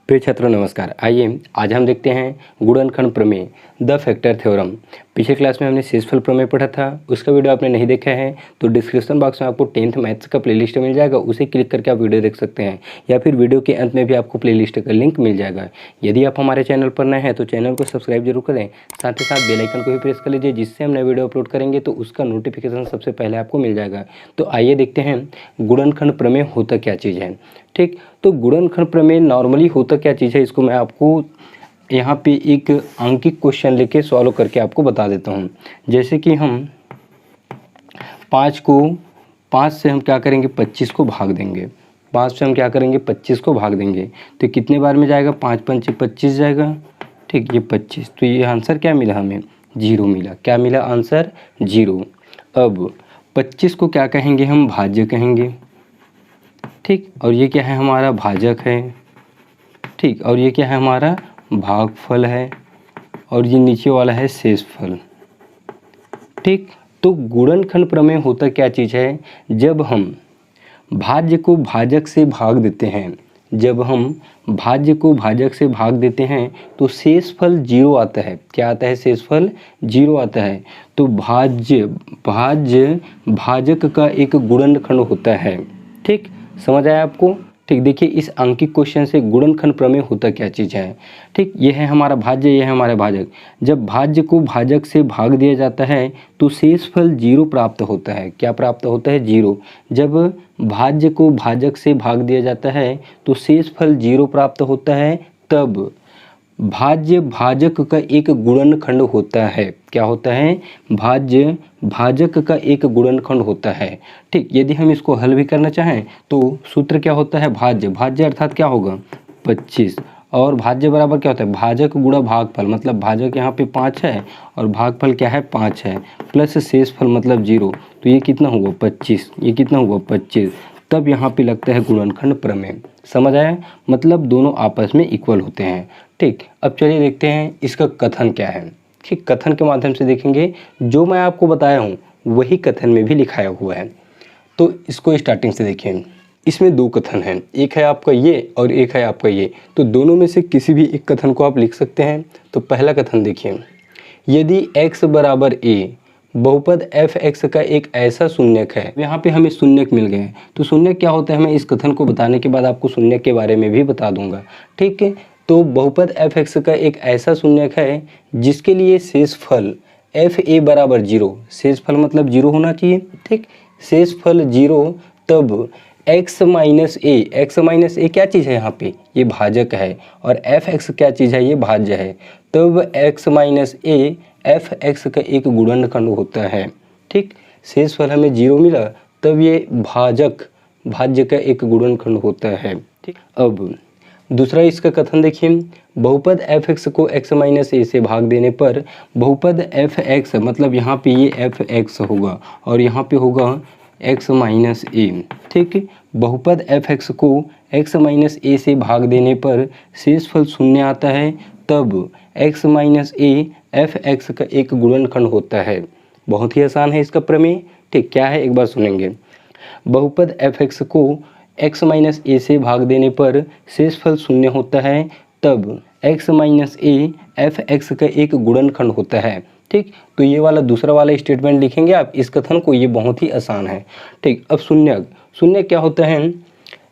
प्रिय छात्रों नमस्कार। आइए आज हम देखते हैं गुणनखंड प्रमेय द फैक्टर थ्योरम। पिछले क्लास में हमने शेषफल प्रमेय पढ़ा था, उसका वीडियो आपने नहीं देखा है तो डिस्क्रिप्शन बॉक्स में आपको 10th मैथ्स का प्लेलिस्ट मिल जाएगा, उसे क्लिक करके आप वीडियो देख सकते हैं या फिर वीडियो के अंत में भी आपको प्लेलिस्ट का लिंक मिल जाएगा। यदि आप हमारे चैनल पर नए हैं तो चैनल को सब्सक्राइब जरूर करें, साथ ही साथ बेल आइकन को भी प्रेस कर लीजिए, जिससे हम नए वीडियो अपलोड करेंगे तो उसका नोटिफिकेशन सबसे पहले आपको मिल जाएगा। तो आइए देखते हैं गुणनखंड प्रमेय होता क्या चीज़ है। ठीक, तो गुणनखंड प्रमेय नॉर्मली होता क्या चीज़ है, इसको मैं आपको यहाँ पे एक अंकित क्वेश्चन लेके सॉल्व करके आपको बता देता हूँ। जैसे कि हम 5 से हम क्या करेंगे, 25 को भाग देंगे। 5 से हम क्या करेंगे, 25 को भाग देंगे तो कितने बार में जाएगा, 5 पंचे 25 जाएगा। ठीक, ये 25, तो ये आंसर क्या मिला हमें, 0 मिला। क्या मिला आंसर, 0। अब 25 को क्या कहेंगे, हम भाज्य कहेंगे। ठीक, और ये क्या है, हमारा भाजक है। ठीक, और ये क्या है, हमारा भागफल है, और ये नीचे वाला है शेषफल। ठीक, तो गुणनखंड प्रमेय होता क्या चीज़ है, जब हम भाज्य को भाजक से भाग देते हैं, जब हम भाज्य को भाजक से भाग देते हैं तो शेषफल 0 आता है। क्या आता है, शेषफल 0 आता है। तो भाज्य भाजक का एक गुणनखंड होता है। ठीक, समझ आया आपको। ठीक, देखिए इस अंकित क्वेश्चन से गुणनखंड प्रमेय होता क्या चीज़ है। ठीक, ये है हमारा भाज्य, ये है हमारा भाजक। जब भाज्य को भाजक से भाग दिया जाता है तो शेषफल 0 प्राप्त होता है। क्या प्राप्त होता है, 0। जब भाज्य को भाजक से भाग दिया जाता है तो शेषफल 0 प्राप्त होता है, तब भाज्य भाजक का एक गुणनखंड होता है। क्या होता है, भाज्य भाजक का एक गुणनखंड होता है। ठीक, यदि हम इसको हल भी करना चाहें तो सूत्र क्या होता है, भाज्य अर्थात क्या होगा, 25, और भाज्य बराबर क्या होता है, भाजक गुणा भागफल, मतलब भाजक यहाँ पे 5 है और भागफल क्या है, 5 है, प्लस शेषफल मतलब 0, तो ये कितना हुआ, 25। ये कितना हुआ, 25। तब यहाँ पे लगता है गुणनखंड प्रमेय। समझ आया, मतलब दोनों आपस में इक्वल होते हैं। ठीक, अब चलिए देखते हैं इसका कथन क्या है। ठीक, कथन के माध्यम से देखेंगे, जो मैं आपको बताया हूँ वही कथन में भी लिखाया हुआ है। तो इसको स्टार्टिंग से देखिए, इसमें 2 कथन हैं, एक है आपका ये और एक है आपका ये। तो दोनों में से किसी भी एक कथन को आप लिख सकते हैं। तो पहला कथन देखिए, यदि x बराबर a बहुपद f(x) का एक ऐसा शून्यक है। यहाँ पे हमें शून्यक मिल गए हैं, तो शून्यक क्या होता है, मैं इस कथन को बताने के बाद आपको शून्यक के बारे में भी बता दूंगा। ठीक है, तो बहुपद f(x) का एक ऐसा शून्यक है जिसके लिए शेषफल fa बराबर 0, शेषफल मतलब 0 होना चाहिए। ठीक, शेषफल 0, तब x माइनस ए क्या चीज़ है, यहाँ पे ये भाजक है, और f(x) क्या चीज़ है, ये भाज्य है। तब x माइनस ए f(x) का एक गुणनखंड होता है। ठीक, शेषफल हमें 0 मिला, तब ये भाज्य का एक गुणनखंड होता है। ठीक, अब दूसरा इसका कथन देखिए, बहुपद f(x) को x माइनस ए से भाग देने पर बहुपद f(x) मतलब यहाँ पे ये f(x) होगा और यहाँ पे होगा x माइनस ए। ठीक, बहुपद f(x) को x माइनस ए से भाग देने पर शेषफल 0 आता है, तब x माइनस ए f(x) का एक गुणनखंड होता है। बहुत ही आसान है इसका प्रमेय। ठीक, क्या है, एक बार सुनेंगे। बहुपद f(x) को x माइनस ए से भाग देने पर शेषफल 0 होता है, तब x माइनस ए f(x) का एक गुणनखंड होता है। ठीक, तो ये वाला दूसरा वाला स्टेटमेंट लिखेंगे आप इस कथन को, ये बहुत ही आसान है। ठीक, अब शून्यक क्या होता है,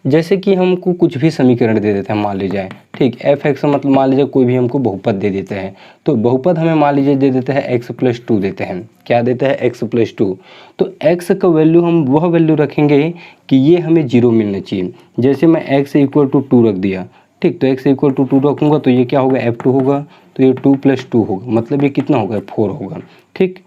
जैसे कि हमको कुछ भी समीकरण दे देते हैं, मान लीजिए। ठीक, f(x) मतलब मान लीजिए कोई भी हमको बहुपद दे देते हैं, तो बहुपद हमें मान लीजिए दे देते हैं x+2 देते हैं। क्या देते हैं, x+2। तो x का वैल्यू हम वह वैल्यू रखेंगे कि ये हमें 0 मिलना चाहिए। जैसे मैं x = 2 रख दिया। ठीक, तो x = 2 रखूँगा तो ये क्या होगा, f2 होगा, तो ये 2 + 2 होगा, मतलब ये कितना होगा, 4 होगा। ठीक,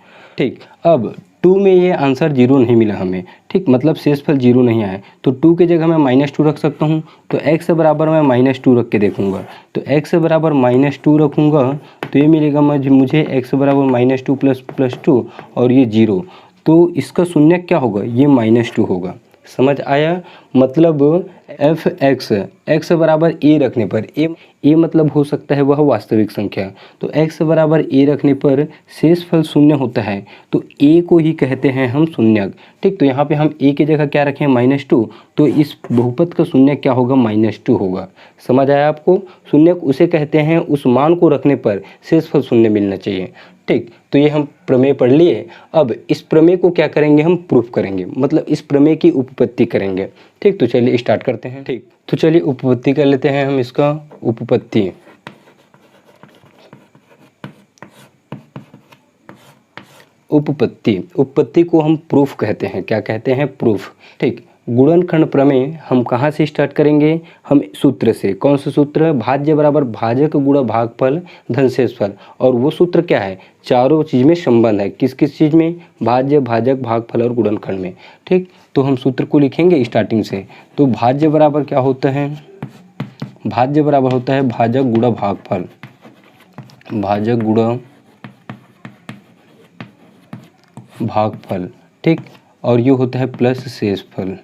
अब 2 में ये आंसर 0 नहीं मिला हमें। ठीक, मतलब शेषफल 0 नहीं आया, तो 2 के जगह मैं -2 रख सकता हूँ। तो x बराबर मैं -2 रख के देखूँगा, तो x बराबर -2 रखूँगा तो ये मिलेगा मुझे x बराबर -2 + 2 और ये 0। तो इसका शून्यक क्या होगा, ये -2 होगा। समझ आया? मतलब एफ एक्स बराबर ए रखने पर ए मतलब हो सकता है वह वास्तविक संख्या, तो एक्स बराबर ए रखने पर शेषफल शून्य होता है, तो ए को ही कहते हैं हम शून्यक। ठीक, तो यहाँ पे हम ए की जगह क्या रखें -2, तो इस बहुपद का शून्यक क्या होगा -2 होगा। समझ आया आपको? शून्यक उसे कहते हैं उस मान को रखने पर शेषफल शून्य मिलना चाहिए। ठीक, तो ये हम प्रमेय पढ़ लिए। अब इस प्रमेय को क्या करेंगे, हम प्रूफ करेंगे, मतलब इस प्रमेय की उपपत्ति करेंगे। ठीक, तो चलिए स्टार्ट करते हैं। ठीक, तो चलिए उपपत्ति कर लेते हैं हम इसका। उपपत्ति उपपत्ति को हम प्रूफ कहते हैं। क्या कहते हैं? प्रूफ। ठीक, गुणनखंड प्रमेय हम कहाँ से स्टार्ट करेंगे? हम सूत्र से। कौन सा सूत्र? भाज्य बराबर भाजक गुणा भागफल धन शेषफल। और वो सूत्र क्या है? चारों चीज़ में संबंध है। किस किस चीज़ में? भाज्य, भाजक, भागफल और गुणनखंड में। ठीक, तो हम सूत्र को लिखेंगे स्टार्टिंग से। तो भाज्य बराबर क्या होता है? भाज्य बराबर होता है भाजक गुणा भागफल, भाजक गुणा भागफल। ठीक, और ये होता है प्लस शेषफल।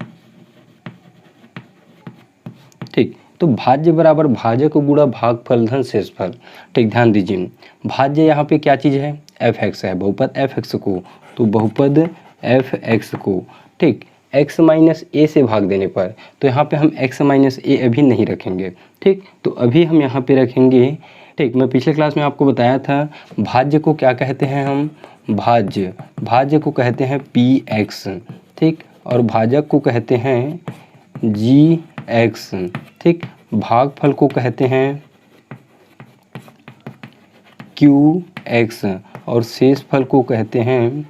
ठीक, तो भाज्य बराबर भाजक गुणा भागफल धन शेषफल। ठीक, ध्यान दीजिए, भाज्य यहाँ पे क्या चीज़ है? एफ एक्स है, बहुपद एफ एक्स को, तो बहुपद एफ एक्स को, ठीक, एक्स माइनस ए से भाग देने पर, तो यहाँ पे हम एक्स माइनस ए अभी नहीं रखेंगे। ठीक, तो अभी हम यहाँ पे रखेंगे। ठीक, मैं पिछले क्लास में आपको बताया था भाज्य को क्या कहते हैं हम? भाज्य को कहते हैं पी एक्स। ठीक, और भाजक को कहते हैं जी एक्स। ठीक, भागफल को कहते हैं क्यू एक्स, और शेषफल को कहते हैं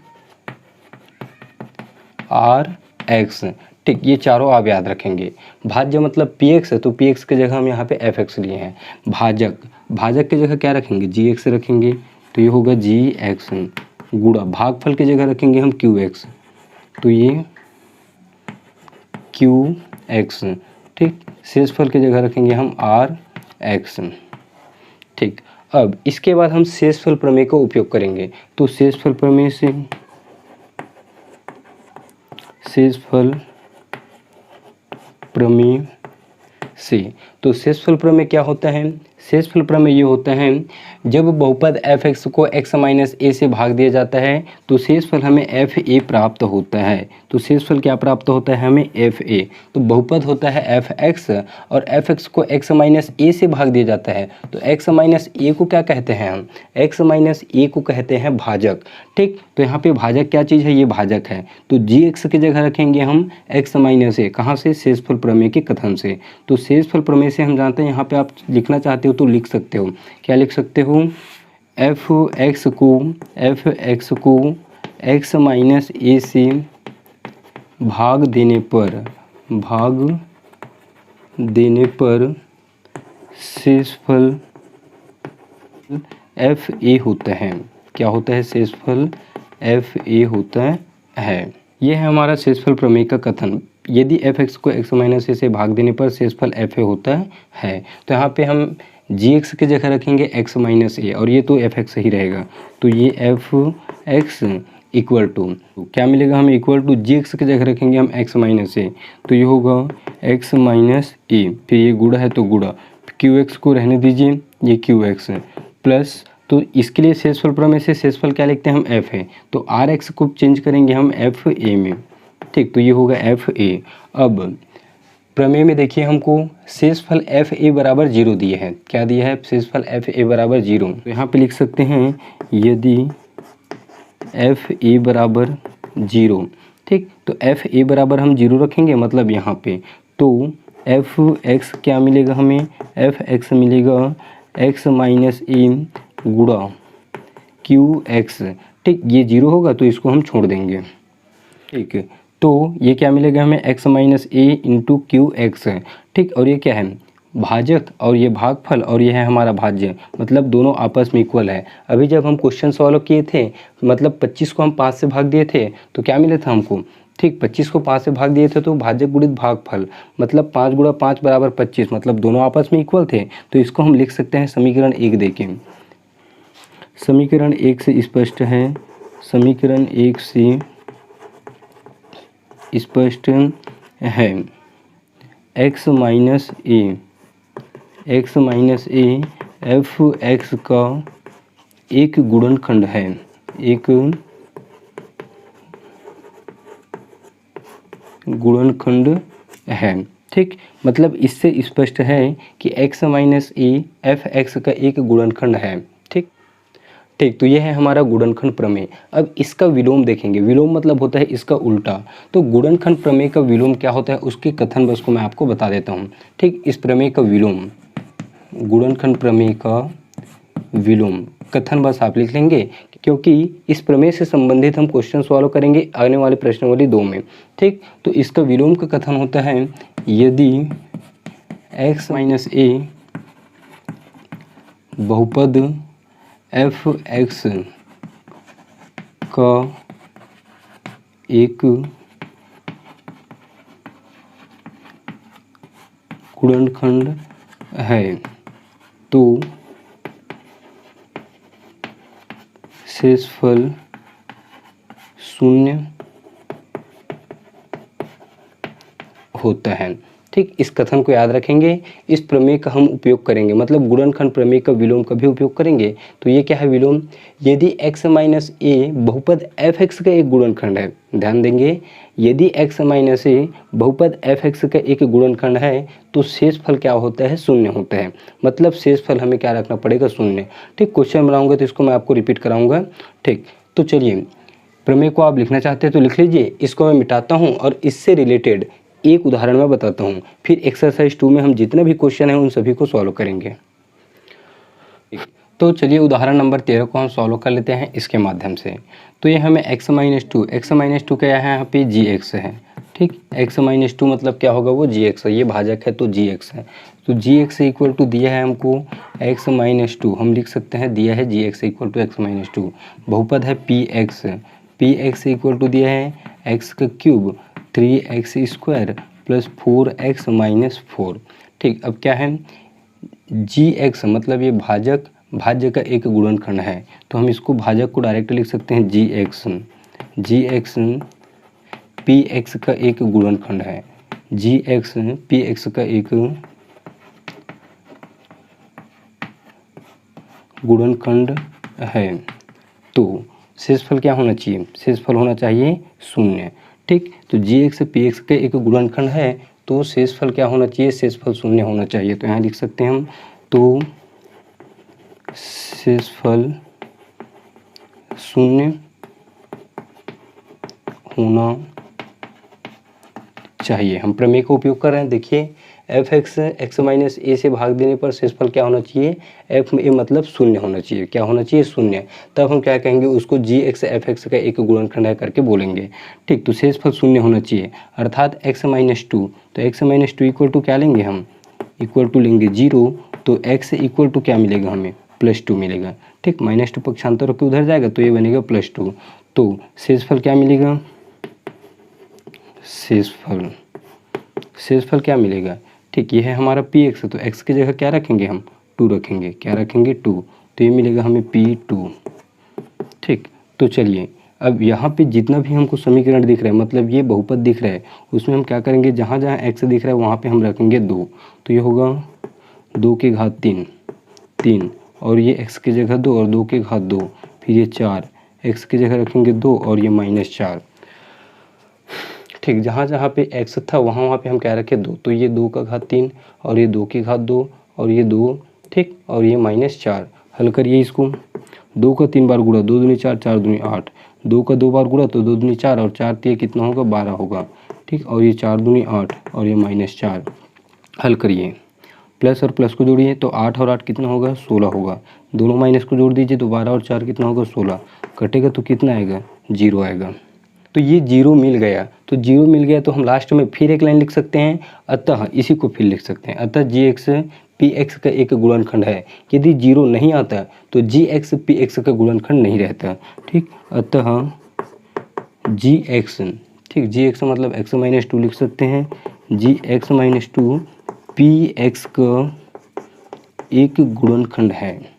आर एक्स। ठीक, ये चारों आप याद रखेंगे। भाज्य मतलब पी एक्स है, तो पी एक्स की जगह हम यहाँ पे एफ एक्स लिए हैं। भाजक की जगह क्या रखेंगे? जी एक्स रखेंगे, तो ये होगा जी एक्स गुणा भागफल की जगह रखेंगे हम क्यू एक्स, तो ये क्यू एक्स। ठीक, शेषफल की जगह रखेंगे हम आर एक्स। ठीक, अब इसके बाद हम शेषफल प्रमेय का उपयोग करेंगे। तो शेषफल प्रमेय से तो शेषफल प्रमेय क्या होता है? शेषफल प्रमेय ये होता है, जब बहुपद एफ एक्स को एक्स माइनस ए से भाग दिया जाता है तो शेषफल हमें एफ ए प्राप्त होता है। तो शेषफल क्या प्राप्त होता है हमें? F A. तो बहुपद होता है एफ एक्स, और एफ एक्स को एक्स माइनस ए से भाग दिया जाता है, तो एक्स माइनस ए को क्या कहते हैं हम? एक्स माइनस ए को कहते हैं भाजक। ठीक, तो यहाँ पे भाजक क्या चीज़ है? ये भाजक है, तो जी एक्स की जगह रखेंगे हम एक्स माइनस ए। कहाँ से? शेषफल प्रमेय के कथन से। तो शेषफल प्रमेय से हम जानते हैं, यहाँ पे आप लिखना चाहते हो तो लिख सकते हो। क्या लिख सकते हो? एफ एक्स को एक्स माइनस ए से भाग देने पर शेषफल एफ ए होता है। क्या होता है? शेषफल एफ ए होता है। ये है हमारा शेषफल प्रमेय का कथन। यदि एफ एक्स को एक्स माइनस ए से भाग देने पर शेषफल एफ ए होता है, तो यहाँ पे हम जी एक्स की जगह रखेंगे एक्स माइनस ए, और ये तो एफ एक्स ही रहेगा, तो ये एफ एक्स इक्वल टू क्या मिलेगा हमें? इक्वल टू जी एक्स की जगह रखेंगे हम एक्स माइनस ए, तो ये होगा एक्स माइनस ए, फिर ये गुणा है तो गुणा, क्यू एक्स को रहने दीजिए, ये क्यू एक्स प्लस, तो इसके लिए शेषफल प्रमेय से शेषफल क्या लिखते हैं हम? एफ है, तो आर एक्स को चेंज करेंगे हम एफ ए में। ठीक, तो ये होगा एफ ए। अब प्रमेय में देखिए हमको शेषफल एफ ए बराबर 0 दिए हैं। क्या दिया है? शेषफल एफ ए बराबर 0। तो यहाँ पे लिख सकते हैं यदि एफ ए बराबर 0। ठीक, तो एफ ए बराबर हम 0 रखेंगे, मतलब यहाँ पे तो एफ एक्स क्या मिलेगा हमें? एफ एक्स मिलेगा एक्स माइनस ए गुणा क्यू एक्स। ठीक, ये 0 होगा तो इसको हम छोड़ देंगे। ठीक, तो ये क्या मिलेगा हमें? एक्स माइनस ए इंटू क्यू एक्स। ठीक, और ये क्या है? भाजक, और ये भागफल, और ये है हमारा भाज्य, मतलब दोनों आपस में इक्वल है। अभी जब हम क्वेश्चन सॉल्व किए थे, मतलब 25 को हम 5 से भाग दिए थे, तो क्या मिला था हमको? ठीक, 25 को 5 से भाग दिए थे, तो भाजक गुणित भागफल, मतलब 5 गुणा 5 बराबर 25, मतलब दोनों आपस में इक्वल थे। तो इसको हम लिख सकते हैं समीकरण 1 देके। समीकरण 1 से स्पष्ट है, समीकरण 1 से स्पष्ट है x minus A F x का एक गुणनखंड है, एक गुणनखंड है। ठीक, मतलब इससे स्पष्ट है कि x minus A F x का एक गुणनखंड है। ठीक ठीक, तो यह है हमारा गुणनखंड प्रमेय। अब इसका विलोम देखेंगे। विलोम मतलब होता है इसका उल्टा। तो गुणनखंड प्रमेय का विलोम क्या होता है, उसके कथन बस को मैं आपको बता देता हूँ। ठीक, इस प्रमेय का विलोम, गुणनखंड प्रमेय का विलोम कथन बस आप लिख लेंगे, क्योंकि इस प्रमेय से संबंधित हम क्वेश्चन सॉल्व करेंगे आने वाले प्रश्नावली 2 में। ठीक, तो इसका विलोम का कथन होता है यदि x माइनस ए बहुपद एफ एक्स का एक गुणनखंड है तो शेषफल शून्य होता है। ठीक, इस कथन को याद रखेंगे। इस प्रमेय का हम उपयोग करेंगे, मतलब गुणनखंड प्रमेय का विलोम का भी उपयोग करेंगे। तो ये क्या है विलोम, यदि x माइनस ए बहुपद एफ एक्स का एक गुणनखंड है, ध्यान देंगे, यदि x माइनस ए बहुपद एफ एक्स का एक गुणनखंड है तो शेषफल क्या होता है, शून्य होता है। मतलब शेषफल हमें क्या रखना पड़ेगा, शून्य। ठीक, क्वेश्चन बनाऊंगा तो इसको मैं आपको रिपीट कराऊंगा। ठीक, तो चलिए, प्रमेय को आप लिखना चाहते हैं तो लिख लीजिए। इसको मैं मिटाता हूँ और इससे रिलेटेड एक उदाहरण मैं बताता हूँ, फिर एक्सरसाइज 2 में हम जितने भी क्वेश्चन हैं उन सभी को सॉल्व करेंगे। तो चलिए उदाहरण नंबर 13 को हम सॉल्व कर लेते हैं इसके माध्यम से। तो ये हमें x माइनस टू क्या है, यहाँ पे gx है। ठीक, x माइनस टू मतलब क्या होगा, वो gx है, ये भाजक है तो gx है। तो gx इक्वल टू दिया है हमको x माइनस टू, हम लिख सकते हैं दिया है gx equal to x minus two. बहुपद है px इक्वल टू दिया है x का cube 3x square plus 4x minus 4। ठीक, अब क्या है gx मतलब ये भाज्य का एक गुणनखंड है, तो हम इसको भाजक को डायरेक्ट लिख सकते हैं gx px का एक गुणनखंड है, gx px का एक गुणनखंड है। तो शेषफल क्या होना चाहिए, शेषफल होना चाहिए शून्य। ठीक, तो gx px का एक गुणनखंड है तो शेषफल क्या होना चाहिए, शेषफल शून्य होना चाहिए। तो यहाँ लिख सकते हैं हम, तो शेषफल शून्य होना चाहिए। हम प्रमेय का उपयोग कर रहे हैं। देखिए एफ एक्स माइनस ए से भाग देने पर शेषफल क्या होना चाहिए, एफ ए मतलब शून्य होना चाहिए। क्या होना चाहिए, शून्य। तब हम क्या कहेंगे, उसको जी एक्स एफ एक्स का एक गुणनखंड है करके बोलेंगे। ठीक, तो शेषफल शून्य होना चाहिए, अर्थात एक्स माइनस टू। तो x minus two equal to क्या लेंगे हम, इक्वल टू लेंगे 0। तो एक्स इक्वल टू क्या मिलेगा हमें, +2 मिलेगा। ठीक, -2 पक्षांतर होकर उधर जाएगा तो ये बनेगा +2। तो शेषफल क्या मिलेगा, शेषफल क्या मिलेगा। ठीक, ये है हमारा px, तो x की जगह क्या रखेंगे हम, 2 रखेंगे। क्या रखेंगे, 2। तो ये मिलेगा हमें p2। ठीक, तो चलिए अब यहाँ पे जितना भी हमको समीकरण दिख रहा है, मतलब ये बहुपद दिख रहा है, उसमें हम क्या करेंगे, जहाँ जहाँ x दिख रहा है वहाँ पे हम रखेंगे 2। तो ये होगा 2 की घात 3 और ये x की जगह 2 और 2 की घात 2, फिर ये 4, x की जगह रखेंगे 2 और ये -4। ठीक, जहाँ जहाँ पे x था वहाँ वहाँ पे हम क्या रखें, 2। तो ये 2 का घात 3 और ये 2 की घात 2 और ये 2। ठीक, और ये -4। हल करिए इसको, 2 का 3 बार गुणा, 2 दूनी 4, 4 दूनी 8, 2 का 2 बार गुणा तो 2 दूनी 4 और 4 तिया कितना होगा, 12 होगा। ठीक, और ये 4 दूनी 8 और ये -4। हल करिए, प्लस और प्लस को जोड़िए तो 8 और 8 कितना होगा, 16 होगा। दोनों माइनस को जोड़ दीजिए तो 12 और 4 कितना होगा, 16। कटेगा तो कितना आएगा, 0 आएगा। तो ये 0 मिल गया। तो 0 मिल गया तो हम लास्ट में फिर एक लाइन लिख सकते हैं, अतः इसी को फिर लिख सकते हैं, अतः gx px का एक गुणनखंड है। यदि 0 नहीं आता तो gx px का गुणनखंड नहीं रहता। ठीक, अतः gx, ठीक, gx मतलब x माइनस 2 लिख सकते हैं, gx माइनस 2 px का एक गुणनखंड है,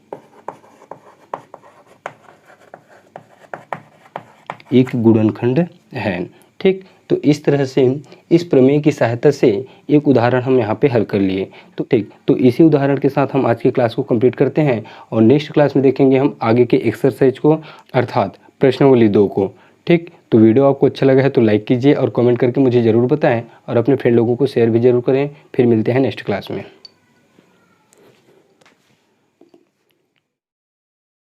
एक गुणनखंड है। ठीक, तो इस तरह से इस प्रमेय की सहायता से एक उदाहरण हम यहाँ पे हल कर लिए। तो ठीक, तो इसी उदाहरण के साथ हम आज की क्लास को कंप्लीट करते हैं और नेक्स्ट क्लास में देखेंगे हम आगे के एक्सरसाइज को, अर्थात प्रश्नावली 2 को। ठीक, तो वीडियो आपको अच्छा लगा है तो लाइक कीजिए और कमेंट करके मुझे ज़रूर बताएं और अपने फ्रेंड लोगों को शेयर भी ज़रूर करें। फिर मिलते हैं नेक्स्ट क्लास में।